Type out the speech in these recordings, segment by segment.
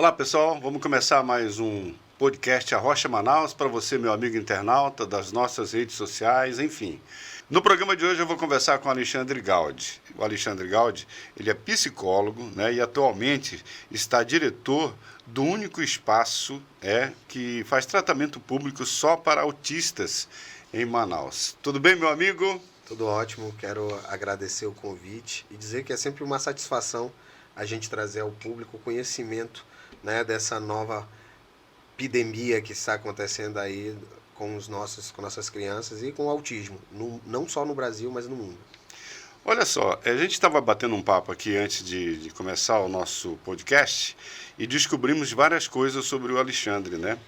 Olá pessoal, vamos começar mais um podcast Arrocha Manaus para você, meu amigo internauta, das nossas redes sociais, enfim. No programa de hoje eu vou conversar com o Alexandre Gaudi. O Alexandre Gaudi, ele é psicólogo, né, e atualmente está diretor do único espaço que faz tratamento público só para autistas em Manaus. Tudo bem, meu amigo? Tudo ótimo, quero agradecer o convite e dizer que é sempre uma satisfação a gente trazer ao público conhecimento, né, dessa nova epidemia que está acontecendo aí com nossas crianças e com o autismo, não só no Brasil, mas no mundo. Olha só, a gente estava batendo um papo aqui antes de começar o nosso podcast e descobrimos várias coisas sobre o Alexandre, né?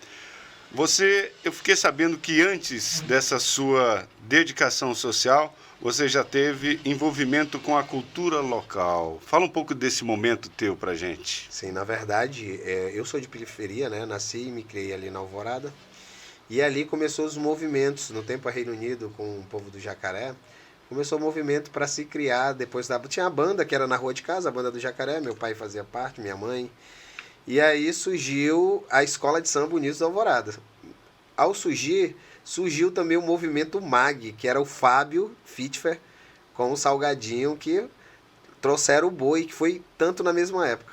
Eu fiquei sabendo que antes dessa sua dedicação social, você já teve envolvimento com a cultura local. Fala um pouco desse momento teu pra gente. Sim, na verdade, eu sou de periferia, né? Nasci e me criei ali na Alvorada. E ali começou os movimentos, no tempo a Reino Unido, com o povo do Jacaré, começou o movimento para se criar, tinha a banda que era na rua de casa, a banda do Jacaré, meu pai fazia parte, minha mãe. E aí surgiu a Escola de Samba Unidos da Alvorada. Ao surgiu também o movimento MAG, que era o Fábio Fitfer com o Salgadinho, que trouxeram o boi, que foi tanto na mesma época.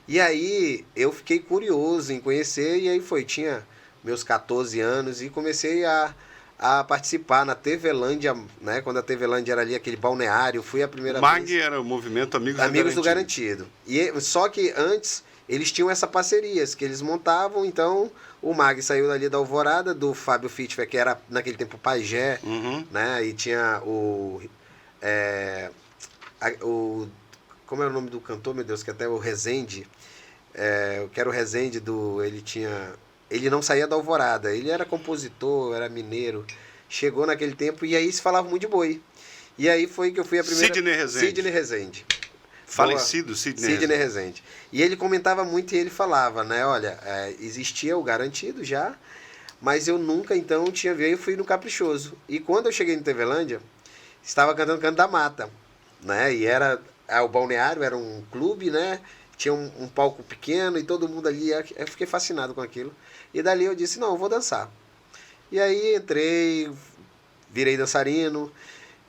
E aí eu fiquei curioso em conhecer, e aí tinha meus 14 anos, e comecei a participar na TVlândia, né? Quando a TVlândia era ali aquele balneário, fui a primeira vez. MAG era o movimento Amigos do Garantido. Só que antes eles tinham essa parcerias que eles montavam, então o MAG saiu dali da Alvorada, do Fábio Fitfer, que era naquele tempo pajé, né? E tinha como é o nome do cantor, meu Deus, que até o Rezende, que era o Rezende ele não saía da Alvorada, ele era compositor, era mineiro, chegou naquele tempo e aí se falava muito de boi. E aí foi que eu fui a primeira... Sidney Rezende. Falecido Sidney Rezende. E ele comentava muito e ele falava, né, olha, existia o Garantido já, mas eu nunca então tinha visto, eu fui no Caprichoso. E quando eu cheguei no TVlândia, estava cantando Canto da Mata, né, e o balneário era um clube, né, tinha um palco pequeno e todo mundo ali, eu fiquei fascinado com aquilo. E dali eu disse, não, eu vou dançar. E aí entrei, virei dançarino,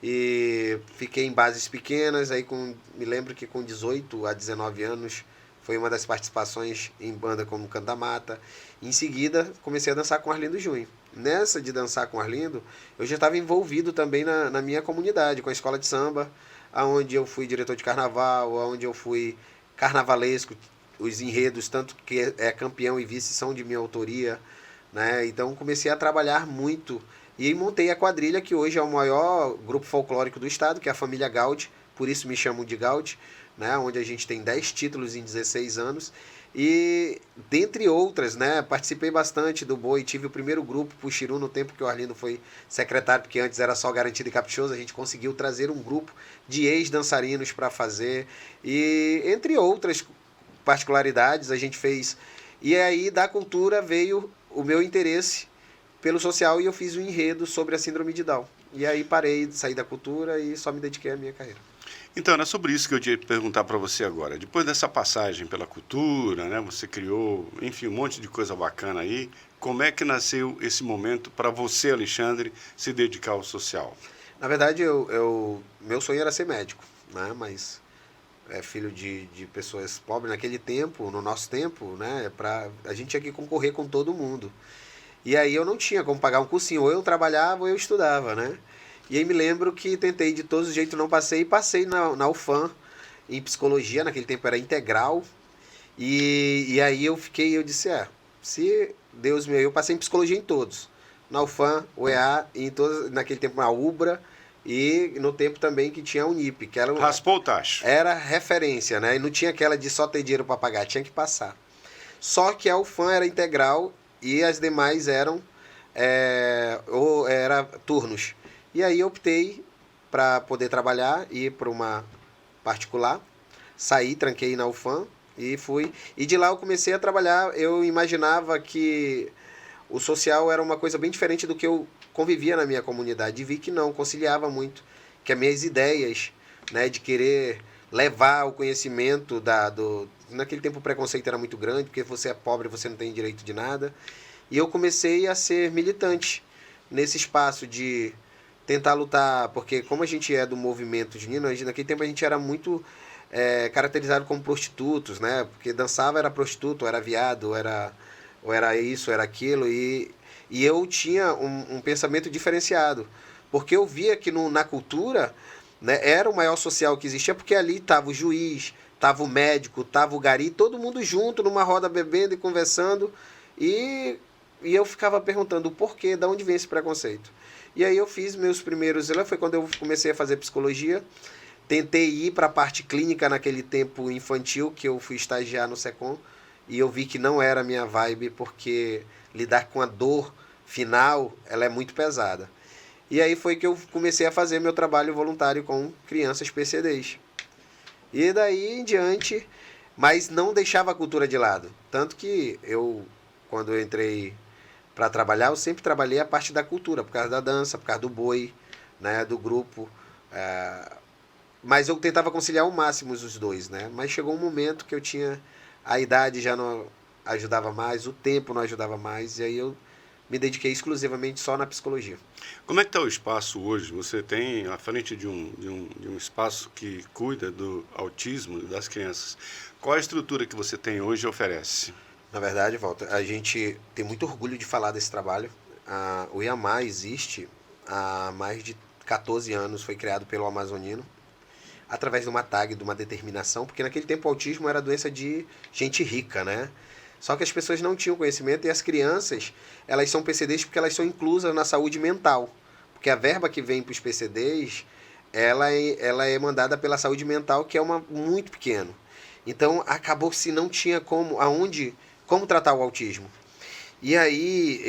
e fiquei em bases pequenas, me lembro que com 18 a 19 anos foi uma das participações em banda como Canto da Mata. Em seguida comecei a dançar com Arlindo Junho. Nessa de dançar com Arlindo, eu já estava envolvido também na minha comunidade, com a escola de samba, onde eu fui diretor de carnaval, onde eu fui carnavalesco, os enredos, tanto que é campeão e vice são de minha autoria, né? Então comecei a trabalhar muito. E aí montei a quadrilha, que hoje é o maior grupo folclórico do estado, que é a família Gaudi, por isso me chamam de Gaudi, né, onde a gente tem 10 títulos em 16 anos. E, dentre outras, né, participei bastante do boi, tive o primeiro grupo, Puxiru, no tempo que o Arlindo foi secretário, porque antes era só Garantido e Caprichoso, a gente conseguiu trazer um grupo de ex-dançarinos para fazer, e entre outras particularidades a gente fez. E aí da cultura veio o meu interesse pelo social e eu fiz um enredo sobre a síndrome de Down. E aí parei de sair da cultura e só me dediquei à minha carreira. Então, era sobre isso que eu tinha que perguntar para você agora. Depois dessa passagem pela cultura, né, você criou, enfim, um monte de coisa bacana aí. Como é que nasceu esse momento para você, Alexandre, se dedicar ao social? Na verdade, meu sonho era ser médico, né? Mas filho de pessoas pobres naquele tempo, no nosso tempo, né? A gente tinha que concorrer com todo mundo. E aí eu não tinha como pagar um cursinho, ou eu trabalhava ou eu estudava, né? E aí me lembro que tentei de todos os jeitos, não passei, e passei na UFAM, em psicologia, naquele tempo era integral, e aí eu disse, se Deus eu passei em psicologia em todos, na UFAM, UEA, em todos, naquele tempo na UBRA, e no tempo também que tinha a Unip, que era... Raspou o tacho. Era referência, né? E não tinha aquela de só ter dinheiro para pagar, tinha que passar. Só que a UFAM era integral, e as demais eram turnos. E aí eu optei para poder trabalhar, ir para uma particular, saí, tranquei na UFAM e fui. E de lá eu comecei a trabalhar, eu imaginava que o social era uma coisa bem diferente do que eu convivia na minha comunidade. E vi que não, conciliava muito, que as minhas ideias, né, de querer levar o conhecimento naquele tempo o preconceito era muito grande, porque você é pobre, você não tem direito de nada. E eu comecei a ser militante nesse espaço de tentar lutar, porque como a gente é do movimento junino, naquele tempo a gente era muito caracterizado como prostitutos, né? Porque dançava era prostituto, era viado, ou era isso, era aquilo, e eu tinha um pensamento diferenciado, porque eu via que na cultura, né, era o maior social que existia, porque ali estava o juiz, estava o médico, estava o gari, todo mundo junto numa roda bebendo e conversando, e, e eu ficava perguntando o porquê, de onde vem esse preconceito. E aí eu fiz meus primeiros, foi quando eu comecei a fazer psicologia, tentei ir para a parte clínica naquele tempo infantil, que eu fui estagiar no SECOM, e eu vi que não era a minha vibe, porque lidar com a dor final, ela é muito pesada. E aí foi que eu comecei a fazer meu trabalho voluntário com crianças PCDs. E daí em diante, mas não deixava a cultura de lado. Tanto que quando eu entrei para trabalhar, eu sempre trabalhei a parte da cultura, por causa da dança, por causa do boi, né, do grupo. Mas eu tentava conciliar ao máximo os dois, né? Mas chegou um momento que eu tinha... A idade já não ajudava mais, o tempo não ajudava mais, e aí eu me dediquei exclusivamente só na psicologia. Como é que está o espaço hoje? Você tem à frente de um espaço que cuida do autismo das crianças. Qual a estrutura que você tem hoje e oferece? Na verdade, Walter, a gente tem muito orgulho de falar desse trabalho. O IAMA existe há mais de 14 anos, foi criado pelo amazonino, através de uma tag, de uma determinação, porque naquele tempo o autismo era doença de gente rica, né? Só que as pessoas não tinham conhecimento e as crianças, elas são PCDs porque elas são inclusas na saúde mental. Porque a verba que vem para os PCDs, ela é mandada pela saúde mental, que é muito pequeno. Então, acabou se não tinha como tratar o autismo. E aí,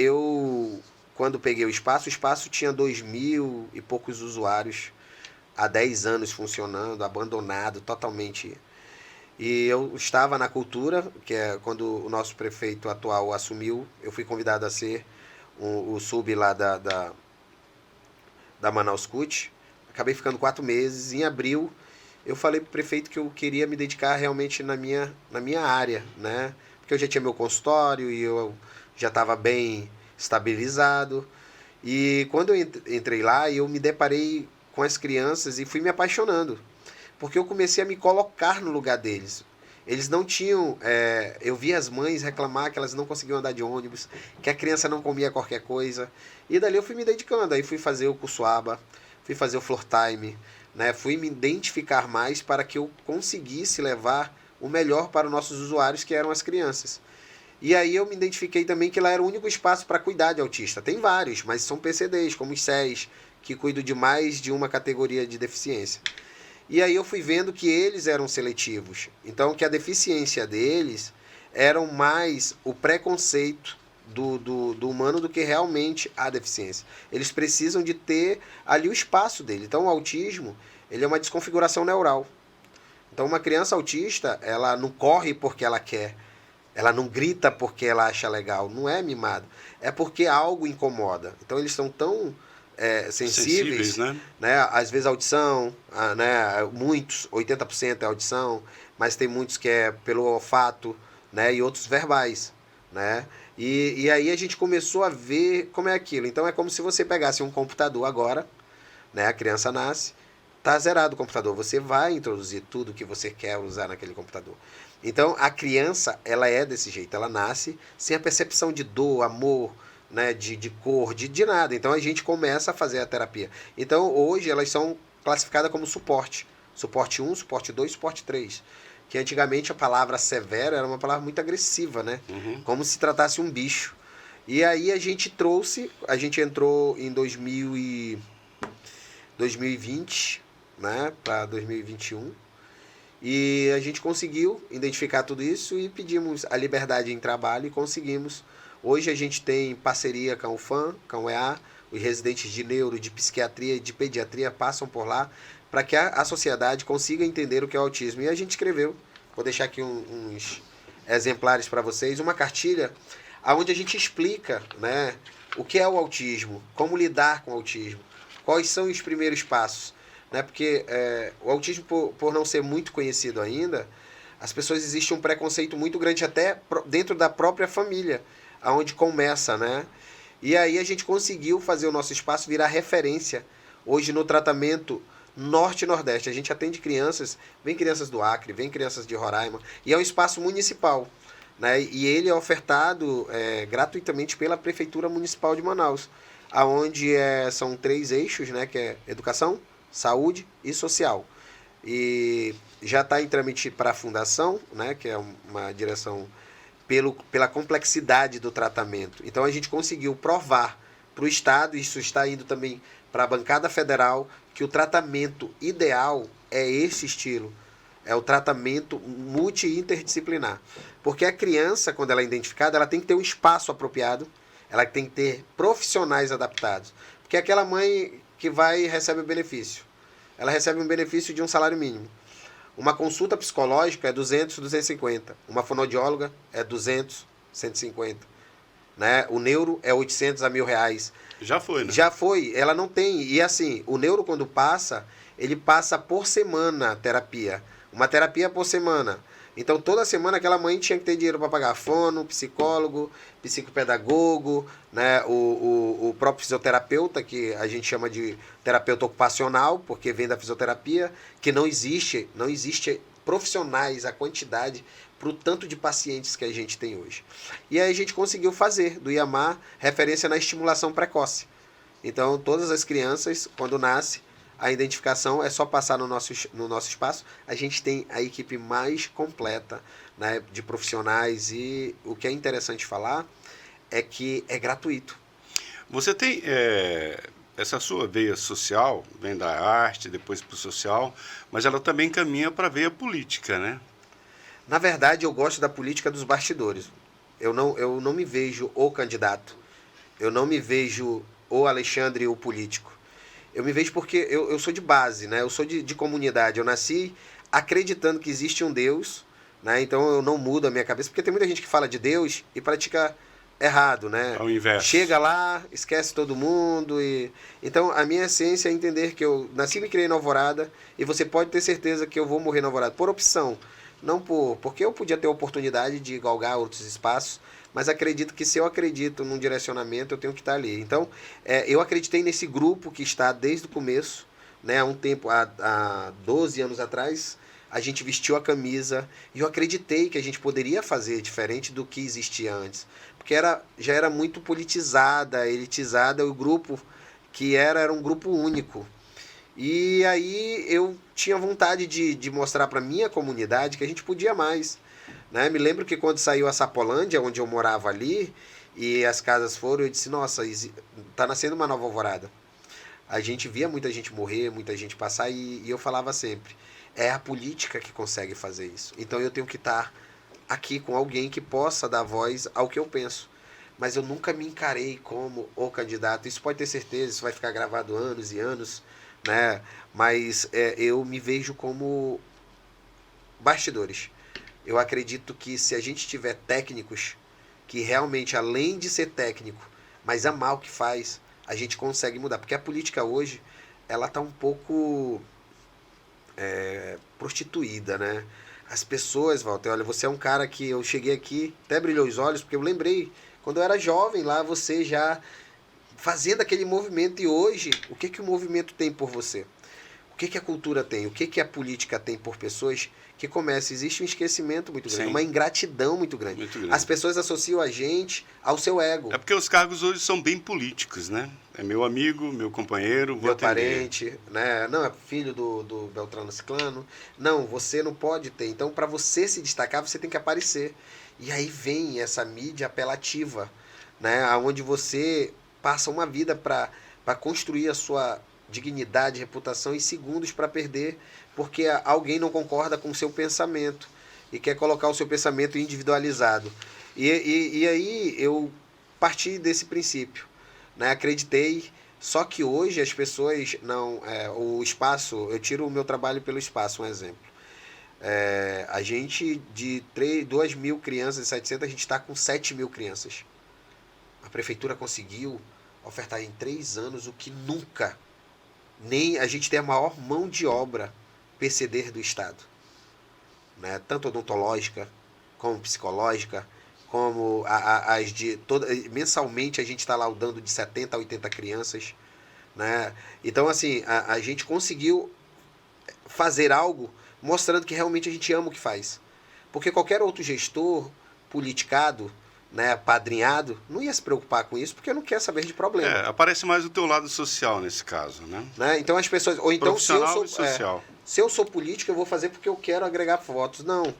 quando peguei o espaço tinha 2.000 e poucos usuários, há 10 anos funcionando, abandonado totalmente. E eu estava na cultura, que é quando o nosso prefeito atual assumiu, eu fui convidado a ser o sub lá da Manaus CUT. Acabei ficando 4 meses. Em abril, eu falei para o prefeito que eu queria me dedicar realmente na minha área, né? Porque eu já tinha meu consultório e eu já estava bem estabilizado. E quando eu entrei lá, eu me deparei com as crianças e fui me apaixonando, porque eu comecei a me colocar no lugar deles. Eles não tinham... eu vi as mães reclamar que elas não conseguiam andar de ônibus, que a criança não comia qualquer coisa. E dali eu fui me dedicando. Aí fui fazer o curso ABA, fui fazer o Floor Time, né? Fui me identificar mais para que eu conseguisse levar o melhor para os nossos usuários, que eram as crianças. E aí eu me identifiquei também que lá era o único espaço para cuidar de autista. Tem vários, mas são PCDs, como os SES, que cuidam de mais de uma categoria de deficiência. E aí eu fui vendo que eles eram seletivos. Então, que a deficiência deles eram mais o preconceito do humano do que realmente a deficiência. Eles precisam de ter ali o espaço dele. Então, o autismo, ele é uma desconfiguração neural. Então, uma criança autista, ela não corre porque ela quer. Ela não grita porque ela acha legal. Não é mimado. É porque algo incomoda. Então, eles são tão... sensíveis, né? Às vezes a audição, né? Muitos, 80% é audição, mas tem muitos que é pelo olfato, né? E outros verbais, né? E aí a gente começou a ver como é aquilo. Então é como se você pegasse um computador agora, né? A criança nasce, tá zerado o computador, você vai introduzir tudo que você quer usar naquele computador. Então a criança, ela é desse jeito, ela nasce sem a percepção de dor, amor, né, de cor, de nada. Então a gente começa a fazer a terapia. Então hoje elas são classificadas como suporte. Suporte 1, suporte 2, suporte 3. Que antigamente a palavra severo era uma palavra muito agressiva, né? Uhum. Como se tratasse um bicho. E aí a gente entrou em 2020, né, para 2021. E a gente conseguiu identificar tudo isso e pedimos a liberdade em trabalho e conseguimos. Hoje a gente tem parceria com o FAM, com o EA, os residentes de neuro, de psiquiatria e de pediatria passam por lá para que a sociedade consiga entender o que é o autismo. E a gente escreveu, vou deixar aqui uns exemplares para vocês, uma cartilha onde a gente explica, né, o que é o autismo, como lidar com o autismo, quais são os primeiros passos, né? Porque o autismo, por não ser muito conhecido ainda, as pessoas, existe um preconceito muito grande até dentro da própria família, aonde começa, né? E aí a gente conseguiu fazer o nosso espaço virar referência hoje no tratamento norte e nordeste. A gente atende crianças, vem crianças do Acre, vem crianças de Roraima, e é um espaço municipal, né? E ele é ofertado gratuitamente pela Prefeitura Municipal de Manaus, aonde são 3 eixos, né? Que é educação, saúde e social. E já está em trâmite para a fundação, né? Que é uma direção pela complexidade do tratamento. Então a gente conseguiu provar para o Estado, isso está indo também para a bancada federal, que o tratamento ideal é esse estilo, é o tratamento multi-interdisciplinar. Porque a criança, quando ela é identificada, ela tem que ter um espaço apropriado, ela tem que ter profissionais adaptados. Porque aquela mãe que vai e recebe o benefício, ela recebe um benefício de um salário mínimo. Uma consulta psicológica é 200, 250. Uma fonoaudióloga é 200, 150. Né? O neuro é 800 a R$ 1.000. Já foi, né? Já foi. Ela não tem. E assim, o neuro quando passa, ele passa por semana terapia. Uma terapia por semana. Então toda semana aquela mãe tinha que ter dinheiro para pagar fono, psicólogo, psicopedagogo, né? O próprio fisioterapeuta, que a gente chama de terapeuta ocupacional, porque vem da fisioterapia, que não existe profissionais, a quantidade para o tanto de pacientes que a gente tem hoje. E aí a gente conseguiu fazer do IAMAR referência na estimulação precoce. Então todas as crianças, quando nascem, a identificação é só passar no nosso espaço. A gente tem a equipe mais completa, né, de profissionais, e o que é interessante falar é que é gratuito. Você tem essa sua veia social, vem da arte, depois para o social, mas ela também caminha para a veia política, né? Na verdade, eu gosto da política dos bastidores. Eu não me vejo o candidato. Eu não me vejo o Alexandre, o político. Eu me vejo porque eu sou de base, né? Eu sou de comunidade. Eu nasci acreditando que existe um Deus, né? Então eu não mudo a minha cabeça, porque tem muita gente que fala de Deus e pratica errado, né? Ao inverso. Chega lá, esquece todo mundo. Então a minha essência é entender que eu nasci e me criei na Alvorada, e você pode ter certeza que eu vou morrer na Alvorada por opção. Não porque eu podia ter a oportunidade de galgar outros espaços, mas acredito que se eu acredito num direcionamento, eu tenho que estar ali. Então, eu acreditei nesse grupo que está desde o começo, né? Há um tempo, há 12 anos atrás, a gente vestiu a camisa e eu acreditei que a gente poderia fazer diferente do que existia antes. Porque já era muito politizada, elitizada, o grupo que era um grupo único. E aí eu tinha vontade de mostrar para minha comunidade que a gente podia mais. Né? Me lembro que quando saiu a Sapolândia, onde eu morava ali, e as casas foram, eu disse, nossa, tá nascendo uma nova Alvorada. A gente via muita gente morrer, muita gente passar, e eu falava sempre, é a política que consegue fazer isso. Então eu tenho que estar aqui com alguém que possa dar voz ao que eu penso. Mas eu nunca me encarei como o candidato. Isso pode ter certeza, isso vai ficar gravado anos e anos, né? Mas eu me vejo como bastidores. Eu acredito que se a gente tiver técnicos que realmente, além de ser técnico, mas amar o que faz, a gente consegue mudar. Porque a política hoje, ela está um pouco prostituída, né? As pessoas, Walter, olha, você é um cara que eu cheguei aqui, até brilhou os olhos, porque eu lembrei, quando eu era jovem lá, você já fazendo aquele movimento, e hoje, o que o movimento tem por você? O que a cultura tem? O que a política tem por pessoas que começam? Existe um esquecimento muito grande, uma ingratidão muito grande. Muito grande. As pessoas associam a gente ao seu ego. É porque os cargos hoje são bem políticos, né? É meu amigo, meu companheiro, vou meu atender. parente, né? Não, é filho do Beltrano Ciclano. Não, você não pode ter. Então, para você se destacar, você tem que aparecer. E aí vem essa mídia apelativa, né? Onde você passa uma vida para construir a sua dignidade, reputação, e segundos para perder, porque alguém não concorda com o seu pensamento e quer colocar o seu pensamento individualizado. E aí eu parti desse princípio, né? Acreditei, só que hoje as pessoas não... o espaço, eu tiro o meu trabalho pelo espaço, um exemplo. A gente, de 2.000 crianças e 700, a gente está com 7.000 crianças. A prefeitura conseguiu ofertar em 3 anos o que nunca nem a gente tem a maior mão de obra PCD do Estado, né? Tanto odontológica, como psicológica, como as de toda, mensalmente a gente está laudando de 70 a 80 crianças, né? Então, assim, a gente conseguiu fazer algo mostrando que realmente a gente ama o que faz. Porque qualquer outro gestor politicado, né, padrinhado, não ia se preocupar com isso porque não quer saber de problema. Aparece mais o teu lado social nesse caso, né? Então as pessoas, ou então Profissional e social. Se eu sou político, eu vou fazer porque eu quero agregar votos. Não,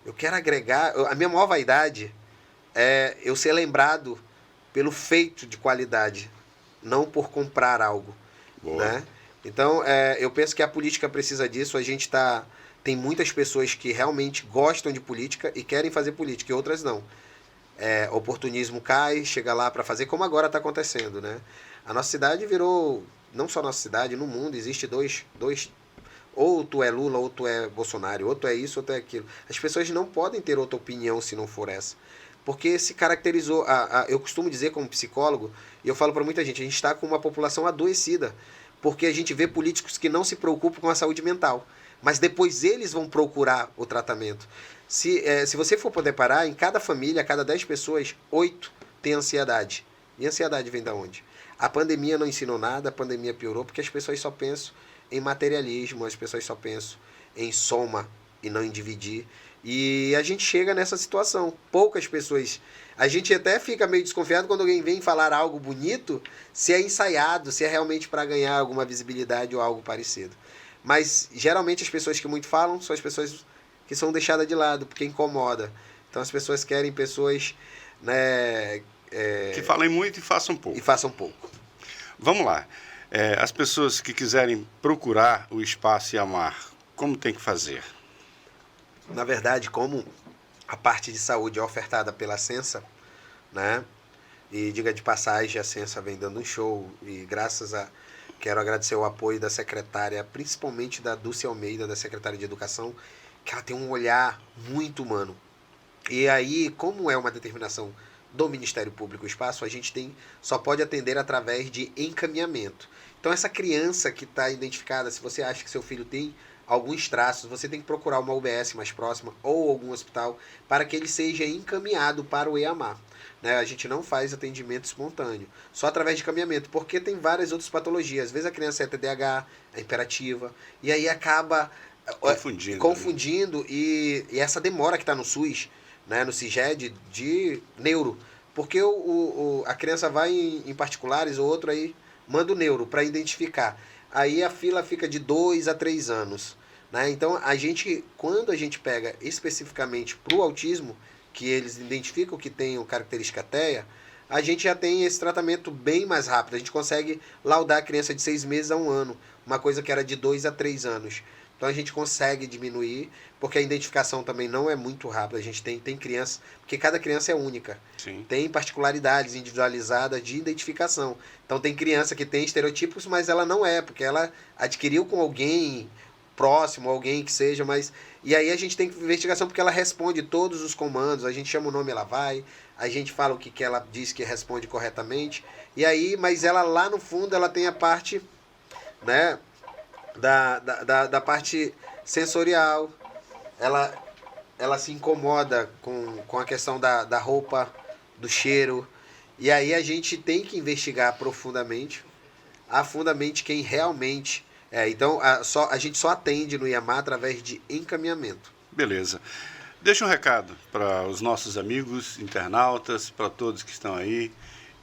eu quero agregar, a minha maior vaidade é eu ser lembrado pelo feito de qualidade, não por comprar algo. Boa. Né? Então, eu penso que a política precisa disso. A gente tem muitas pessoas que realmente gostam de política e querem fazer política, e outras não. Oportunismo cai, chega lá para fazer, como agora está acontecendo. Né? A nossa cidade virou, não só a nossa cidade, no mundo existe dois ou tu é Lula, ou tu é Bolsonaro, ou tu é isso, ou tu é aquilo. As pessoas não podem ter outra opinião se não for essa. Porque se caracterizou, eu costumo dizer como psicólogo, e eu falo para muita gente, a gente está com uma população adoecida, porque a gente vê políticos que não se preocupam com a saúde mental, mas depois eles vão procurar o tratamento. Se você for poder parar, em cada família, a cada 10 pessoas, 8 têm ansiedade. E a ansiedade vem da onde? A pandemia não ensinou nada, a pandemia piorou, porque as pessoas só pensam em materialismo, as pessoas só pensam em soma e não em dividir. E a gente chega nessa situação. Poucas pessoas. A gente até fica meio desconfiado quando alguém vem falar algo bonito, se é ensaiado, se é realmente para ganhar alguma visibilidade ou algo parecido. Mas geralmente as pessoas que muito falam são as pessoas que são deixadas de lado, porque incomoda. Então as pessoas querem pessoas, né, que falem muito e façam pouco. E façam pouco. Vamos lá. As pessoas que quiserem procurar o Espaço Iamar, como tem que fazer? Na verdade, como a parte de saúde é ofertada pela Sensa, né? E diga de passagem, a Sensa vem dando um show e quero agradecer o apoio da secretária, principalmente da Dulce Almeida, da secretária de Educação, que ela tem um olhar muito humano. E aí, como é uma determinação do Ministério Público o espaço, a gente só pode atender através de encaminhamento. Então essa criança que está identificada, se você acha que seu filho tem alguns traços, você tem que procurar uma UBS mais próxima ou algum hospital para que ele seja encaminhado para o EAMAR. Né? A gente não faz atendimento espontâneo, só através de encaminhamento, porque tem várias outras patologias. Às vezes a criança é TDAH, é hiperativa, e aí acaba confundindo e essa demora que está no SUS, né, no CIGED, de neuro. Porque a criança vai em particulares, ou outro aí manda o neuro para identificar. Aí a fila fica de 2 a 3 anos. Né? Então, quando a gente pega especificamente para o autismo, que eles identificam que tem característica TEA, a gente já tem esse tratamento bem mais rápido. A gente consegue laudar a criança de 6 meses a 1 ano, uma coisa que era de 2 a 3 anos. Então a gente consegue diminuir, porque a identificação também não é muito rápida. A gente tem crianças, porque cada criança é única. Sim. Tem particularidades individualizadas de identificação. Então tem criança que tem estereotipos, mas ela não é, porque ela adquiriu com alguém próximo, alguém que seja, mas... E aí a gente tem investigação porque ela responde todos os comandos, a gente chama o nome, ela vai, a gente fala o que ela diz que responde corretamente, e aí, mas ela lá no fundo, ela tem a parte, né... Da parte sensorial, ela se incomoda com a questão da roupa, do cheiro, e aí a gente tem que investigar profundamente, quem realmente então a gente só atende no IAMAR através de encaminhamento. Beleza. Deixa um recado para os nossos amigos internautas, para todos que estão aí,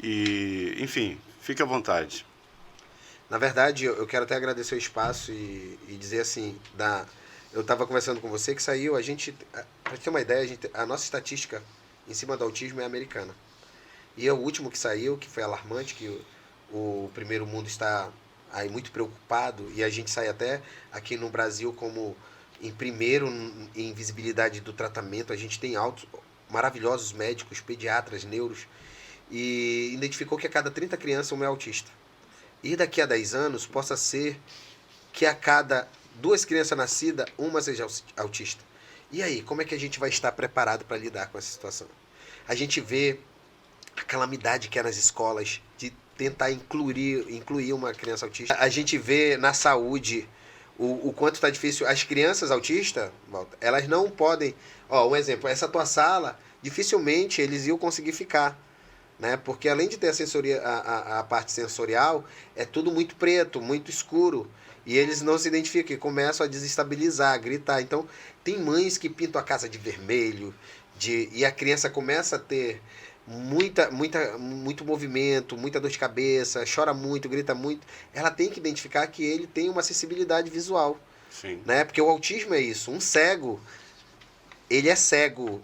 e enfim, fique à vontade. Na verdade, eu quero até agradecer o espaço e dizer assim, eu estava conversando com você que saiu, para ter uma ideia, a nossa estatística em cima do autismo é americana. E é o último que saiu, que foi alarmante, que o primeiro mundo está aí muito preocupado, e a gente sai até aqui no Brasil como em primeiro em visibilidade do tratamento. A gente tem maravilhosos médicos, pediatras, neuros, e identificou que a cada 30 crianças uma é autista. E daqui a 10 anos possa ser que a cada 2 crianças nascidas, uma seja autista. E aí, como é que a gente vai estar preparado para lidar com essa situação? A gente vê a calamidade que é nas escolas, de tentar incluir uma criança autista. A gente vê na saúde o quanto está difícil. As crianças autistas, elas não podem... Ó, um exemplo, essa tua sala, dificilmente eles iam conseguir ficar. Né? Porque além de ter a parte sensorial, é tudo muito preto, muito escuro. E eles não se identificam e começam a desestabilizar, a gritar. Então, tem mães que pintam a casa de vermelho, e a criança começa a ter muito movimento, muita dor de cabeça, chora muito, grita muito. Ela tem que identificar que ele tem uma acessibilidade visual. Sim. Né? Porque o autismo é isso. Um cego, ele é cego,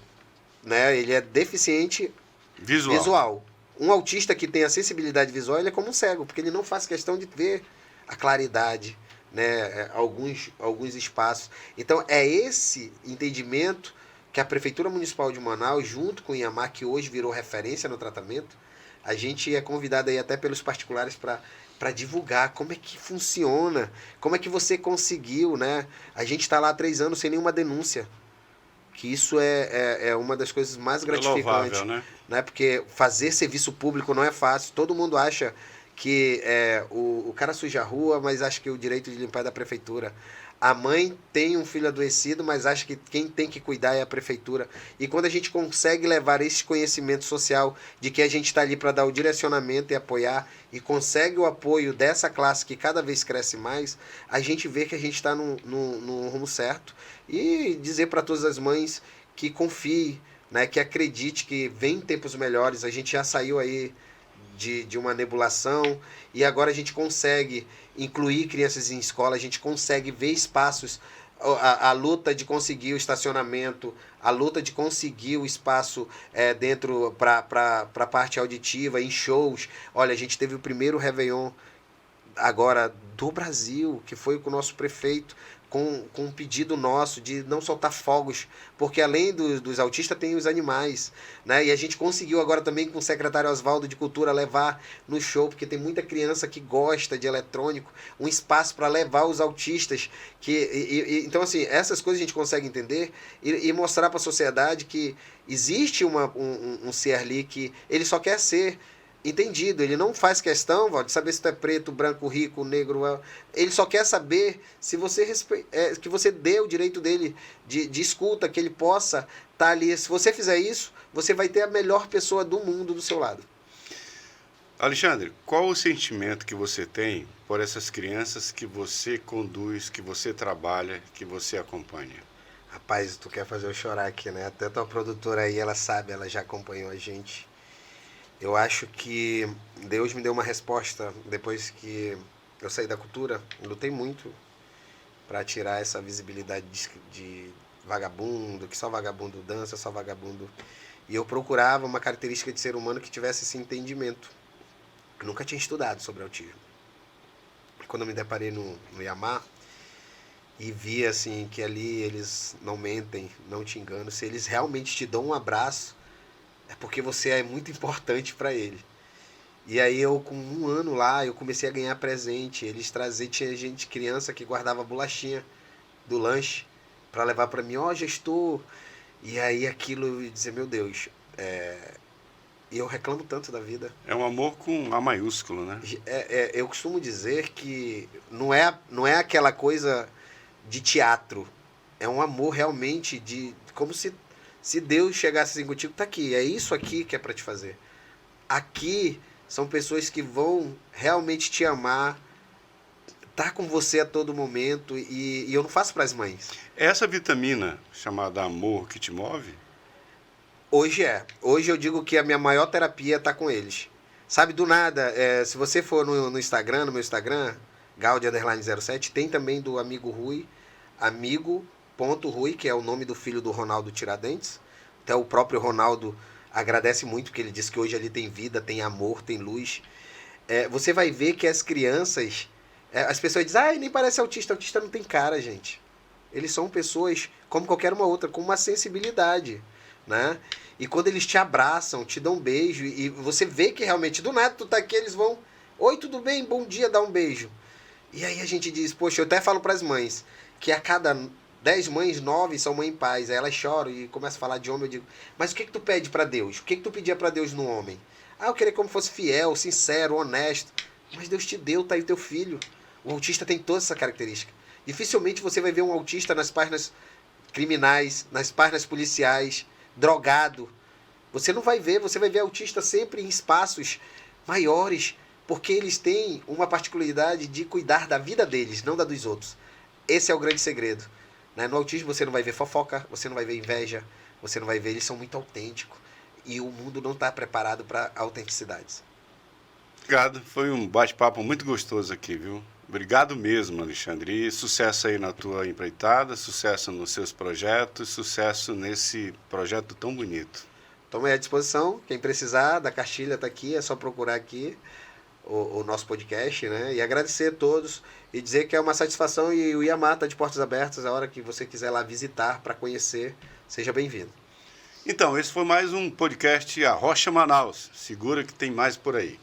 né? Ele é deficiente visual. Um autista que tem acessibilidade visual, ele é como um cego, porque ele não faz questão de ver a claridade, né? Alguns espaços. Então, é esse entendimento que a Prefeitura Municipal de Manaus, junto com o IAMAR, que hoje virou referência no tratamento, a gente é convidado aí até pelos particulares para divulgar como é que funciona, como é que você conseguiu, né? A gente está lá há 3 anos sem nenhuma denúncia. Que isso é uma das coisas mais gratificantes. Louvável, né? Porque fazer serviço público não é fácil. Todo mundo acha que o cara suja a rua, mas acha que o direito de limpar é da prefeitura. A mãe tem um filho adoecido, mas acha que quem tem que cuidar é a prefeitura. E quando a gente consegue levar esse conhecimento social de que a gente está ali para dar o direcionamento e apoiar, e consegue o apoio dessa classe que cada vez cresce mais, a gente vê que a gente está no rumo certo. E dizer para todas as mães que confie, né, que acredite que vem tempos melhores. A gente já saiu aí de uma nebulação e agora a gente consegue incluir crianças em escola, a gente consegue ver espaços, a luta de conseguir o estacionamento, a luta de conseguir o espaço dentro para a parte auditiva, em shows. Olha, a gente teve o primeiro Réveillon agora do Brasil, que foi com o nosso prefeito, com um pedido nosso de não soltar fogos, porque além dos autistas tem os animais, né? E a gente conseguiu agora também com o secretário Oswaldo de Cultura levar no show, porque tem muita criança que gosta de eletrônico, um espaço para levar os autistas, então assim, essas coisas a gente consegue entender e mostrar para a sociedade que existe um ser ali que ele só quer ser entendido, ele não faz questão, de saber se tu é preto, branco, rico, negro, ele só quer saber se você que você dê o direito dele de escuta, que ele possa estar ali. Se você fizer isso, você vai ter a melhor pessoa do mundo do seu lado. Alexandre, qual o sentimento que você tem por essas crianças que você conduz, que você trabalha, que você acompanha? Rapaz, tu quer fazer eu chorar aqui, né? Até tua produtora aí, ela sabe, ela já acompanhou a gente. Eu acho que Deus me deu uma resposta depois que eu saí da cultura. Eu lutei muito para tirar essa visibilidade de vagabundo, que só vagabundo dança, só vagabundo. E eu procurava uma característica de ser humano que tivesse esse entendimento. Eu nunca tinha estudado sobre autismo. Quando eu me deparei no IAMAR e vi assim que ali eles não mentem, não te enganam, se eles realmente te dão um abraço, é porque você é muito importante para ele. E aí eu, com 1 ano lá, eu comecei a ganhar presente. Eles traziam, tinha gente, criança que guardava bolachinha do lanche para levar para mim, gestor. E aí aquilo, eu dizia, meu Deus, e eu reclamo tanto da vida. É um amor com A maiúsculo, né? Eu costumo dizer que não é aquela coisa de teatro. É um amor realmente como se Deus chegasse assim contigo, tá aqui, é isso aqui que é para te fazer. Aqui são pessoas que vão realmente te amar, tá com você a todo momento, e eu não faço para as mães. É essa vitamina chamada amor que te move? Hoje eu digo que a minha maior terapia tá com eles. Sabe, do nada, se você for no Instagram, no meu Instagram, Gaudi_07, tem também do amigo Rui, amigo.Rui, que é o nome do filho do Ronaldo Tiradentes. Até o próprio Ronaldo agradece muito, porque ele diz que hoje ali tem vida, tem amor, tem luz. Você vai ver que as crianças, as pessoas dizem, nem parece autista. Autista não tem cara, gente. Eles são pessoas como qualquer uma outra, com uma sensibilidade, né? E quando eles te abraçam, te dão um beijo, e você vê que realmente, do nada, tu tá aqui, eles vão, oi, tudo bem? Bom dia, dá um beijo. E aí a gente diz, poxa, eu até falo para as mães, que a cada 10 mães, 9 são mãe e pais. Aí elas choram e começam a falar de homem. Eu digo, mas o que tu pede para Deus? O que tu pedia para Deus no homem? Ah, eu queria como fosse fiel, sincero, honesto. Mas Deus te deu, tá aí o teu filho. O autista tem toda essa característica. Dificilmente você vai ver um autista nas páginas criminais, nas páginas policiais, drogado. Você não vai ver, você vai ver autista sempre em espaços maiores, porque eles têm uma particularidade de cuidar da vida deles, não da dos outros. Esse é o grande segredo. Né? No autismo você não vai ver fofoca, você não vai ver inveja, você não vai ver, eles são muito autênticos. E o mundo não está preparado para autenticidades. Obrigado, foi um bate-papo muito gostoso aqui, viu? Obrigado mesmo, Alexandre. E sucesso aí na tua empreitada, sucesso nos seus projetos, sucesso nesse projeto tão bonito. Estou à disposição. Quem precisar da cartilha está aqui, é só procurar aqui o nosso podcast, né? E agradecer a todos e dizer que é uma satisfação e o Iamar está de portas abertas a hora que você quiser lá visitar para conhecer. Seja bem-vindo. Então, esse foi mais um podcast Arrocha Manaus. Segura que tem mais por aí.